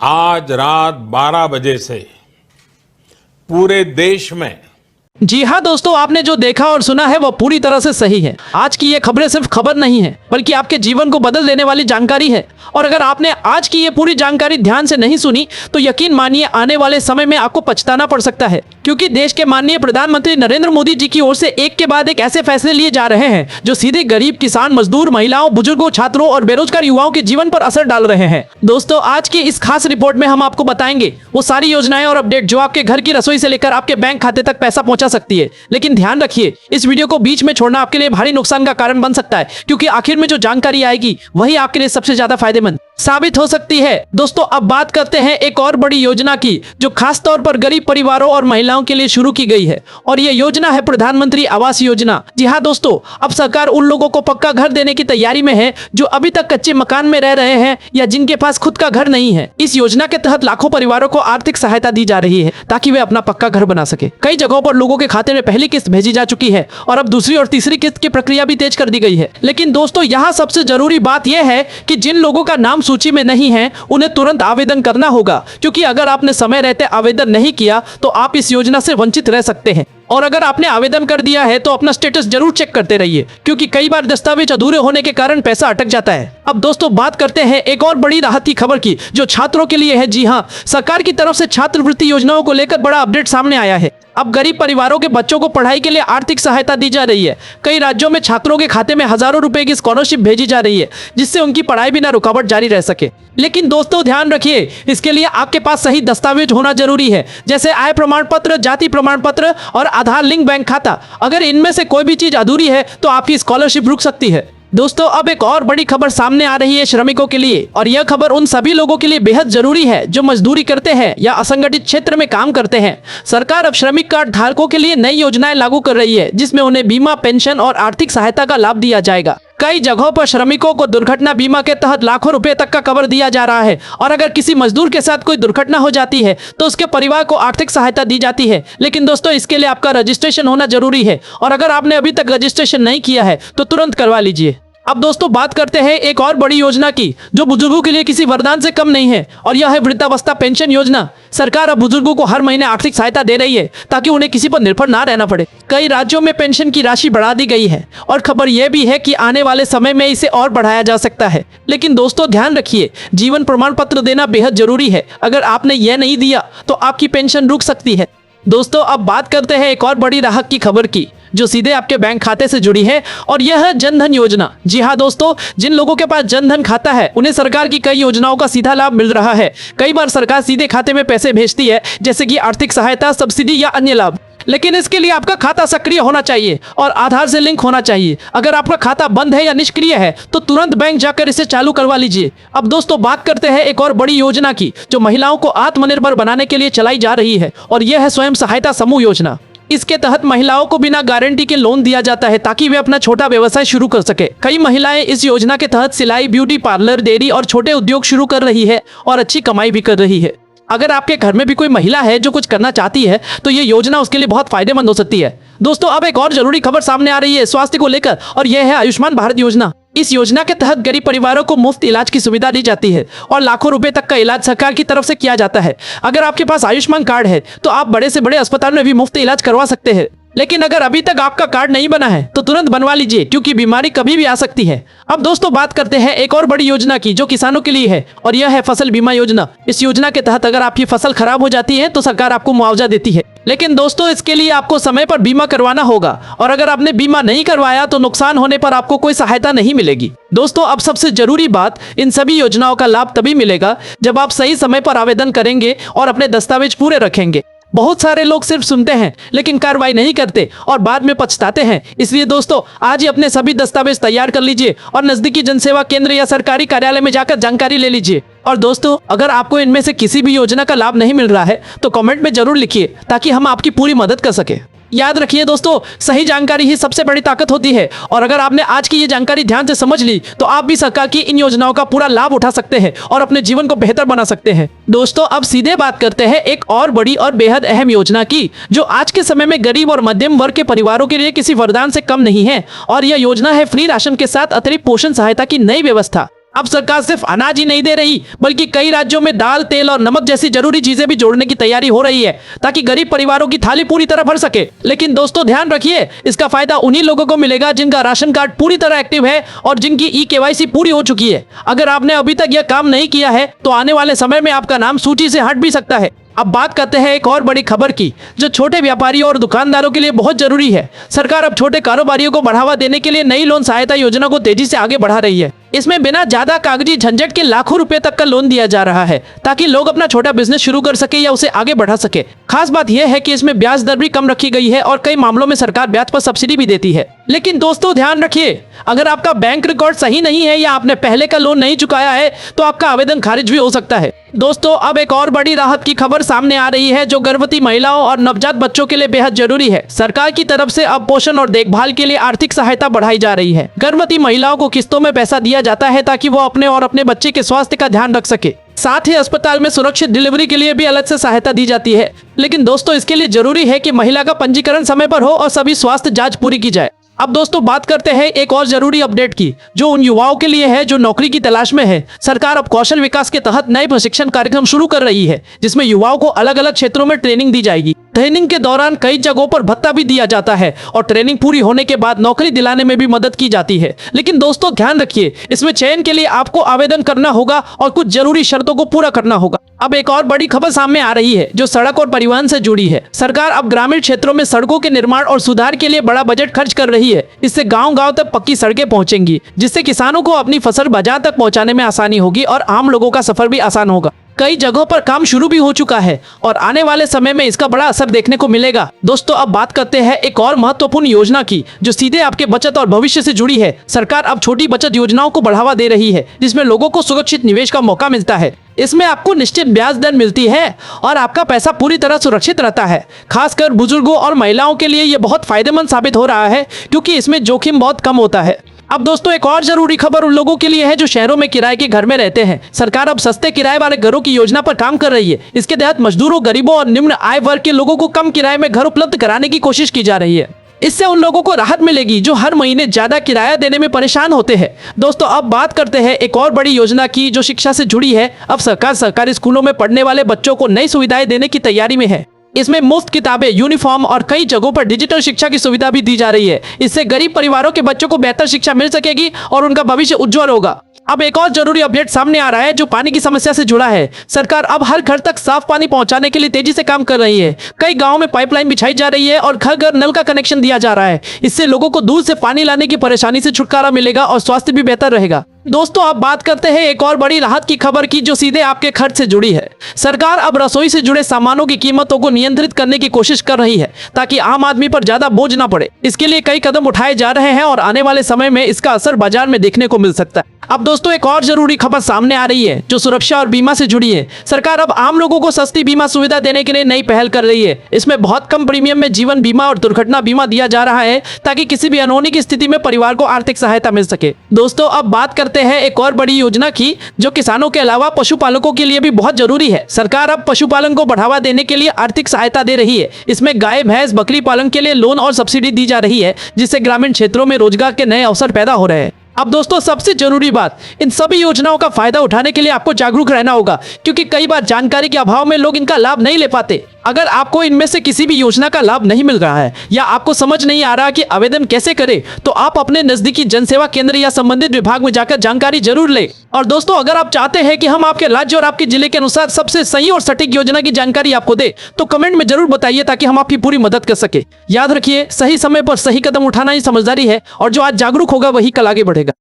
आज रात 12 बजे से पूरे देश में जी हाँ दोस्तों, आपने जो देखा और सुना है वो पूरी तरह से सही है। आज की ये खबरें सिर्फ खबर नहीं है बल्कि आपके जीवन को बदल देने वाली जानकारी है। और अगर आपने आज की ये पूरी जानकारी ध्यान से नहीं सुनी तो यकीन मानिए आने वाले समय में आपको पछताना पड़ सकता है, क्योंकि देश के माननीय प्रधानमंत्री नरेंद्र मोदी जी की ओर से एक के बाद एक ऐसे फैसले लिए जा रहे हैं जो सीधे गरीब, किसान, मजदूर, महिलाओं, बुजुर्गों, छात्रों और बेरोजगार युवाओं के जीवन पर असर डाल रहे हैं। दोस्तों, आज की इस खास रिपोर्ट में हम आपको बताएंगे वो सारी योजनाएं और अपडेट जो आपके घर की रसोई से लेकर आपके बैंक खाते तक पैसा पहुंचा सकती है। लेकिन ध्यान रखिए, इस वीडियो को बीच में छोड़ना आपके लिए भारी नुकसान का कारण बन सकता है, क्योंकि आखिर में जो जानकारी आएगी वही आपके लिए सबसे ज्यादा फायदेमंद साबित हो सकती है। दोस्तों, अब बात करते हैं एक और बड़ी योजना की जो खास तौर पर गरीब परिवारों और महिलाओं के लिए शुरू की गई है, और ये योजना है प्रधानमंत्री आवास योजना। जी हाँ दोस्तों, अब सरकार उन लोगों को पक्का घर देने की तैयारी में है जो अभी तक कच्चे मकान में रह रहे हैं या जिनके पास खुद का घर नहीं है। इस योजना के तहत लाखों परिवारों को आर्थिक सहायता दी जा रही है ताकि वे अपना पक्का घर बना सके। कई जगहों पर लोगों के खाते में पहली किस्त भेजी जा चुकी है और अब दूसरी और तीसरी किस्त की प्रक्रिया भी तेज कर दी गई है। लेकिन दोस्तों, यहाँ सबसे जरूरी बात यह है कि जिन लोगों का नाम सूची में नहीं है उन्हें तुरंत आवेदन करना होगा, क्योंकि अगर आपने समय रहते आवेदन नहीं किया तो आप इस योजना से वंचित रह सकते हैं। और अगर आपने आवेदन कर दिया है तो अपना स्टेटस जरूर चेक करते रहिए, क्योंकि कई बार दस्तावेज अधूरे होने के कारण पैसा अटक जाता है। अब दोस्तों, बात करते हैं एक और बड़ी राहत की खबर की जो छात्रों के लिए है। जी हाँ, सरकार की तरफ से छात्रवृत्ति योजनाओं को लेकर बड़ा अपडेट सामने आया है। अब गरीब परिवारों के बच्चों को पढ़ाई के लिए आर्थिक सहायता दी जा रही है। कई राज्यों में छात्रों के खाते में हजारों रुपए की स्कॉलरशिप भेजी जा रही है, जिससे उनकी पढ़ाई बिना रुकावट जारी रह सके। लेकिन दोस्तों, ध्यान रखिए, इसके लिए आपके पास सही दस्तावेज होना जरूरी है, जैसे आय प्रमाण पत्र, जाति प्रमाण पत्र और आधार लिंक बैंक खाता। अगर इनमें से कोई भी चीज अधूरी है तो आपकी स्कॉलरशिप रुक सकती है। दोस्तों, अब एक और बड़ी खबर सामने आ रही है श्रमिकों के लिए, और यह खबर उन सभी लोगों के लिए बेहद जरूरी है जो मजदूरी करते हैं या असंगठित क्षेत्र में काम करते हैं। सरकार अब श्रमिक कार्ड धारकों के लिए नई योजनाएं लागू कर रही है, जिसमें उन्हें बीमा, पेंशन और आर्थिक सहायता का लाभ दिया जाएगा। कई जगहों पर श्रमिकों को दुर्घटना बीमा के तहत लाखों रुपए तक का कवर दिया जा रहा है, और अगर किसी मजदूर के साथ कोई दुर्घटना हो जाती है तो उसके परिवार को आर्थिक सहायता दी जाती है। लेकिन दोस्तों, इसके लिए आपका रजिस्ट्रेशन होना जरूरी है, और अगर आपने अभी तक रजिस्ट्रेशन नहीं किया है तो तुरंत करवा लीजिए। अब दोस्तों, बात करते हैं एक और बड़ी योजना की जो बुजुर्गों के लिए किसी वरदान से कम नहीं है, और यह है वृद्धावस्था पेंशन योजना। सरकार अब बुजुर्गों को हर महीने आर्थिक सहायता दे रही है ताकि उन्हें किसी पर निर्भर ना रहना पड़े। कई राज्यों में पेंशन की राशि बढ़ा दी गई है, और खबर यह भी है कि आने वाले समय में इसे और बढ़ाया जा सकता है। लेकिन दोस्तों, ध्यान रखिए, जीवन प्रमाण पत्र देना बेहद जरूरी है। अगर आपने यह नहीं दिया तो आपकी पेंशन रुक सकती है। दोस्तों, अब बात करते हैं एक और बड़ी राहत की खबर की जो सीधे आपके बैंक खाते से जुड़ी है, और यह है जनधन योजना। जी हाँ दोस्तों, जिन लोगों के पास जनधन खाता है उन्हें सरकार की कई योजनाओं का सीधा लाभ मिल रहा है। कई बार सरकार सीधे खाते में पैसे भेजती है, जैसे कि आर्थिक सहायता, सब्सिडी या अन्य लाभ। लेकिन इसके लिए आपका खाता सक्रिय होना चाहिए और आधार से लिंक होना चाहिए। अगर आपका खाता बंद है या निष्क्रिय है तो तुरंत बैंक जाकर इसे चालू करवा लीजिए। अब दोस्तों, बात करते हैं एक और बड़ी योजना की जो महिलाओं को आत्मनिर्भर बनाने के लिए चलाई जा रही है, और यह है स्वयं सहायता समूह योजना। इसके तहत महिलाओं को बिना गारंटी के लोन दिया जाता है ताकि वे अपना छोटा व्यवसाय शुरू कर सके। कई महिलाएं इस योजना के तहत सिलाई, ब्यूटी पार्लर, डेयरी और छोटे उद्योग शुरू कर रही है और अच्छी कमाई भी कर रही है। अगर आपके घर में भी कोई महिला है जो कुछ करना चाहती है तो ये योजना उसके लिए बहुत फायदेमंद हो सकती है। दोस्तों, अब एक और जरूरी खबर सामने आ रही है स्वास्थ्य को लेकर, और यह है आयुष्मान भारत योजना। इस योजना के तहत गरीब परिवारों को मुफ्त इलाज की सुविधा दी जाती है और लाखों रुपए तक का इलाज सरकार की तरफ से किया जाता है। अगर आपके पास आयुष्मान कार्ड है तो आप बड़े से बड़े अस्पताल में भी मुफ्त इलाज करवा सकते हैं। लेकिन अगर अभी तक आपका कार्ड नहीं बना है तो तुरंत बनवा लीजिए, क्योंकि बीमारी कभी भी आ सकती है। अब दोस्तों, बात करते हैं एक और बड़ी योजना की जो किसानों के लिए है, और यह है फसल बीमा योजना। इस योजना के तहत अगर आपकी फसल खराब हो जाती है तो सरकार आपको मुआवजा देती है। लेकिन दोस्तों, इसके लिए आपको समय पर बीमा करवाना होगा, और अगर आपने बीमा नहीं करवाया तो नुकसान होने पर आपको कोई सहायता नहीं मिलेगी। दोस्तों, अब सबसे जरूरी बात, इन सभी योजनाओं का लाभ तभी मिलेगा जब आप सही समय पर आवेदन करेंगे और अपने दस्तावेज पूरे रखेंगे। बहुत सारे लोग सिर्फ सुनते हैं लेकिन कार्रवाई नहीं करते और बाद में पछताते हैं। इसलिए दोस्तों, आज ही अपने सभी दस्तावेज तैयार कर लीजिए और नजदीकी जनसेवा केंद्र या सरकारी कार्यालय में जाकर जानकारी ले लीजिए। और दोस्तों, अगर आपको इनमें से किसी भी योजना का लाभ नहीं मिल रहा है तो कमेंट में जरूर लिखिए ताकि हम आपकी पूरी मदद कर सके। याद रखिए दोस्तों, सही जानकारी ही सबसे बड़ी ताकत होती है, और अगर आपने आज की ये जानकारी ध्यान से समझ ली तो आप भी सरकार की इन योजनाओं का पूरा लाभ उठा सकते हैं और अपने जीवन को बेहतर बना सकते हैं। दोस्तों, अब सीधे बात करते हैं एक और बड़ी और बेहद अहम योजना की जो आज के समय में गरीब और मध्यम वर्ग के परिवारों के लिए किसी वरदान से कम नहीं है, और यह योजना है फ्री राशन के साथ अतिरिक्त पोषण सहायता की नई व्यवस्था। अब सरकार सिर्फ अनाज ही नहीं दे रही बल्कि कई राज्यों में दाल, तेल और नमक जैसी जरूरी चीजें भी जोड़ने की तैयारी हो रही है ताकि गरीब परिवारों की थाली पूरी तरह भर सके। लेकिन दोस्तों ध्यान रखिए, इसका फायदा उन्हीं लोगों को मिलेगा जिनका राशन कार्ड पूरी तरह एक्टिव है और जिनकी ई-KYC पूरी हो चुकी है। अगर आपने अभी तक यह काम नहीं किया है तो आने वाले समय में आपका नाम सूची से हट भी सकता है। अब बात करते हैं एक और बड़ी खबर की जो छोटे व्यापारियों और दुकानदारों के लिए बहुत जरूरी है। सरकार अब छोटे कारोबारियों को बढ़ावा देने के लिए नई लोन सहायता योजना को तेजी से आगे बढ़ा रही है। इसमें बिना ज्यादा कागजी झंझट के लाखों रुपए तक का लोन दिया जा रहा है ताकि लोग अपना छोटा बिजनेस शुरू कर सके या उसे आगे बढ़ा सके। खास बात यह है कि इसमें ब्याज दर भी कम रखी गई है और कई मामलों में सरकार ब्याज पर सब्सिडी भी देती है। लेकिन दोस्तों ध्यान रखिए, अगर आपका बैंक रिकॉर्ड सही नहीं है या आपने पहले का लोन नहीं चुकाया है तो आपका आवेदन खारिज भी हो सकता है। दोस्तों अब एक और बड़ी राहत की खबर सामने आ रही है जो गर्भवती महिलाओं और नवजात बच्चों के लिए बेहद जरूरी है। सरकार की तरफ से अब पोषण और देखभाल के लिए आर्थिक सहायता बढ़ाई जा रही है। गर्भवती महिलाओं को किस्तों में पैसा दिया जाता है ताकि वो अपने और अपने बच्चे के स्वास्थ्य का ध्यान रख सके। साथ ही अस्पताल में सुरक्षित डिलीवरी के लिए भी अलग से सहायता दी जाती है। लेकिन दोस्तों इसके लिए जरूरी है कि महिला का पंजीकरण समय पर हो और सभी स्वास्थ्य जांच पूरी की जाए। अब दोस्तों बात करते हैं एक और जरूरी अपडेट की जो उन युवाओं के लिए है जो नौकरी की तलाश में है। सरकार अब कौशल विकास के तहत नए प्रशिक्षण कार्यक्रम शुरू कर रही है जिसमें युवाओं को अलग अलग क्षेत्रों में ट्रेनिंग दी जाएगी। ट्रेनिंग के दौरान कई जगहों पर भत्ता भी दिया जाता है और ट्रेनिंग पूरी होने के बाद नौकरी दिलाने में भी मदद की जाती है। लेकिन दोस्तों ध्यान रखिए, इसमें चयन के लिए आपको आवेदन करना होगा और कुछ जरूरी शर्तों को पूरा करना होगा। अब एक और बड़ी खबर सामने आ रही है जो सड़क और परिवहन से जुड़ी है। सरकार अब ग्रामीण क्षेत्रों में सड़कों के निर्माण और सुधार के लिए बड़ा बजट खर्च कर रही है। इससे गांव-गांव तक पक्की सड़कें पहुंचेंगी जिससे किसानों को अपनी फसल बाजार तक पहुंचाने में आसानी होगी और आम लोगों का सफर भी आसान होगा। कई जगहों पर काम शुरू भी हो चुका है और आने वाले समय में इसका बड़ा असर देखने को मिलेगा। दोस्तों अब बात करते हैं एक और महत्वपूर्ण योजना की जो सीधे आपके बचत और भविष्य से जुड़ी है। सरकार अब छोटी बचत योजनाओं को बढ़ावा दे रही है जिसमें लोगों को सुरक्षित निवेश का मौका मिलता है। इसमें आपको निश्चित ब्याज दर मिलती है और आपका पैसा पूरी तरह सुरक्षित रहता है। खासकर बुजुर्गों और महिलाओं के लिए ये बहुत फायदेमंद साबित हो रहा है क्योंकि इसमें जोखिम बहुत कम होता है। अब दोस्तों एक और जरूरी खबर उन लोगों के लिए है जो शहरों में किराए के घर में रहते हैं। सरकार अब सस्ते किराए वाले घरों की योजना पर काम कर रही है। इसके तहत मजदूरों, गरीबों और निम्न आय वर्ग के लोगों को कम किराए में घर उपलब्ध कराने की कोशिश की जा रही है। इससे उन लोगों को राहत मिलेगी जो हर महीने ज्यादा किराया देने में परेशान होते हैं। दोस्तों अब बात करते हैं एक और बड़ी योजना की जो शिक्षा से जुड़ी है। अब सरकार सरकारी स्कूलों में पढ़ने वाले बच्चों को नई सुविधाएं देने की तैयारी में है। इसमें मुफ्त किताबें, यूनिफॉर्म और कई जगहों पर डिजिटल शिक्षा की सुविधा भी दी जा रही है। इससे गरीब परिवारों के बच्चों को बेहतर शिक्षा मिल सकेगी और उनका भविष्य उज्जवल होगा। अब एक और जरूरी अपडेट सामने आ रहा है जो पानी की समस्या से जुड़ा है। सरकार अब हर घर तक साफ पानी पहुंचाने के लिए तेजी से काम कर रही है। कई गांवों में पाइपलाइन बिछाई जा रही है और घर घर नल का कनेक्शन दिया जा रहा है। इससे लोगों को दूर से पानी लाने की परेशानी से छुटकारा मिलेगा और स्वास्थ्य भी बेहतर रहेगा। दोस्तों अब बात करते हैं एक और बड़ी राहत की खबर की जो सीधे आपके खर्च से जुड़ी है। सरकार अब रसोई से जुड़े सामानों की कीमतों को नियंत्रित करने की कोशिश कर रही है ताकि आम आदमी पर ज्यादा बोझ न पड़े। इसके लिए कई कदम उठाए जा रहे हैं और आने वाले समय में इसका असर बाजार में देखने को मिल सकता है। अब दोस्तों एक और जरूरी खबर सामने आ रही है जो सुरक्षा और बीमा से जुड़ी है। सरकार अब आम लोगों को सस्ती बीमा सुविधा देने के लिए नई पहल कर रही है। इसमें बहुत कम प्रीमियम में जीवन बीमा और दुर्घटना बीमा दिया जा रहा है ताकि किसी भी अनहोनी की स्थिति में परिवार को आर्थिक सहायता मिल सके। दोस्तों अब बात करते हैं एक और बड़ी योजना की जो किसानों के अलावा पशुपालकों के लिए भी बहुत जरूरी है। सरकार अब पशुपालन को बढ़ावा देने के लिए आर्थिक सहायता दे रही है। इसमें गाय, भैंस, बकरी पालन के लिए लोन और सब्सिडी दी जा रही है जिससे ग्रामीण क्षेत्रों में रोजगार के नए अवसर पैदा हो रहे हैं। अब दोस्तों सबसे जरूरी बात, इन सभी योजनाओं का फायदा उठाने के लिए आपको जागरूक रहना होगा क्योंकि कई बार जानकारी के अभाव में लोग इनका लाभ नहीं ले पाते। अगर आपको इनमें से किसी भी योजना का लाभ नहीं मिल रहा है या आपको समझ नहीं आ रहा कि आवेदन कैसे करें तो आप अपने नजदीकी जनसेवा केंद्र या संबंधित विभाग में जाकर जानकारी जरूर लें। और दोस्तों अगर आप चाहते हैं कि हम आपके राज्य और आपके जिले के अनुसार सबसे सही और सटीक योजना की जानकारी आपको दे तो कमेंट में जरूर बताइए ताकि हम आपकी पूरी मदद कर सके। याद रखिए, सही समय पर सही कदम उठाना ही समझदारी है और जो आज जागरूक होगा वही कल आगे बढ़ेगा।